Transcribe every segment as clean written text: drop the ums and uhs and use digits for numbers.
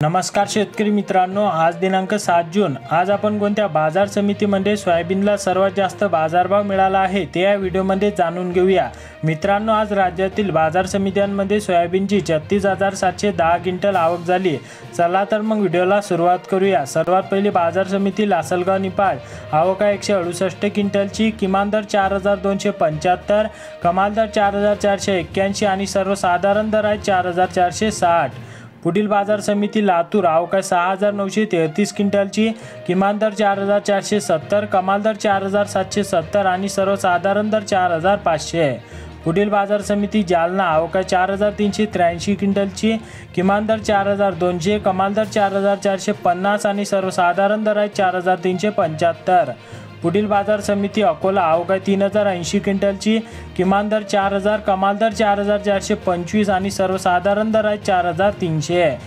नमस्कार शेतकरी मित्रांनो, आज दिनांक 7 जून। आज आपण कोणत्या बाजार समितीमध्ये सोयाबीनला सर्वात जास्त बाजारभाव मिळाला आहे ते या व्हिडिओमध्ये जाणून घेऊया। मित्रांनो, आज राज्यातील बाजार समित्यांमध्ये सोयाबीनची 36,710 क्विंटल आवक झाली। चला तर मग व्हिडिओला सुरुवात करूया। सर्वात पहिली बाजार समिती लासलगाव निफाड, आवक 168 क्विंटलची, किमान दर 4,275, कमाल दर 4,481 आणि सर्वसाधारण दर आहे 4,460। पुढील बाजार समिती लातूर, आवक 6,933 क्विंटलची, किमान दर 4,470, कमाल दर 4,770 आणि सर्वसाधारण दर 4,500। पुढील बाजार समिती जालना, आवक 4,383 क्विंटलची, किमान दर 4,200, कमाल दर 4,450 आणि सर्वसाधारण दर आहे 4,375। पुढील बाजार समिती अकोला, आवक 3,080 क्विंटलची, किमान दर 4,000, कमाल दर 4,425 आणि सर्वसाधारण दर आहे 4,300।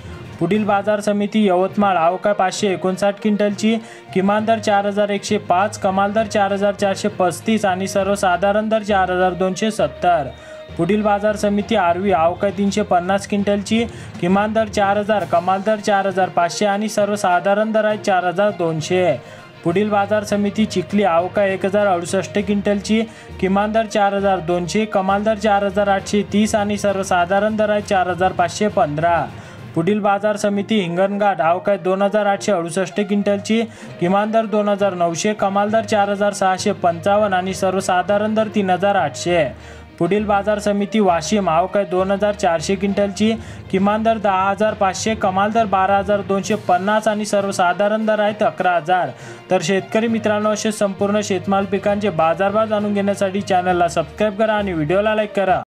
पुढील बाजार समिती यवतमाळ, आवक 559 क्विंटलची, किमान दर 4,105, कमाल दर 4,435 आणि सर्वसाधारण दर 4,270। पुढील बाजार समिती आर्वी, आवक 350 क्विंटलची, किमान दर 4,000, कमाल दर 4,500 आणि सर्वसाधारण दर आहे 4,200। पुढील बाजार समिती चिखली, आवक 1,068 क्विंटलची, किमान दर 4,200, कमाल दर 4,830 आणि सर्वसाधारण दर आहे 4,515। पुढील बाजार समिती हिंगणघाट, आवक 2,868 क्विंटलची, किमान दर 2,900, कमाल दर 4,655 आणि सर्वसाधारण दर 3,800। पुढील बाजार समिती वाशिम, आवक 2,400 क्विंटलची, किमान दर 10,500, कमाल दर 12,250 आणि सर्वसाधारण दर आहेत 11,000। तर शेतकरी मित्रांनो, असे संपूर्ण शेतमाल पिकांचे बाजारभाव जाणून घेण्यासाठी चॅनलला सबस्क्राईब करा आणि व्हिडिओला लाईक करा।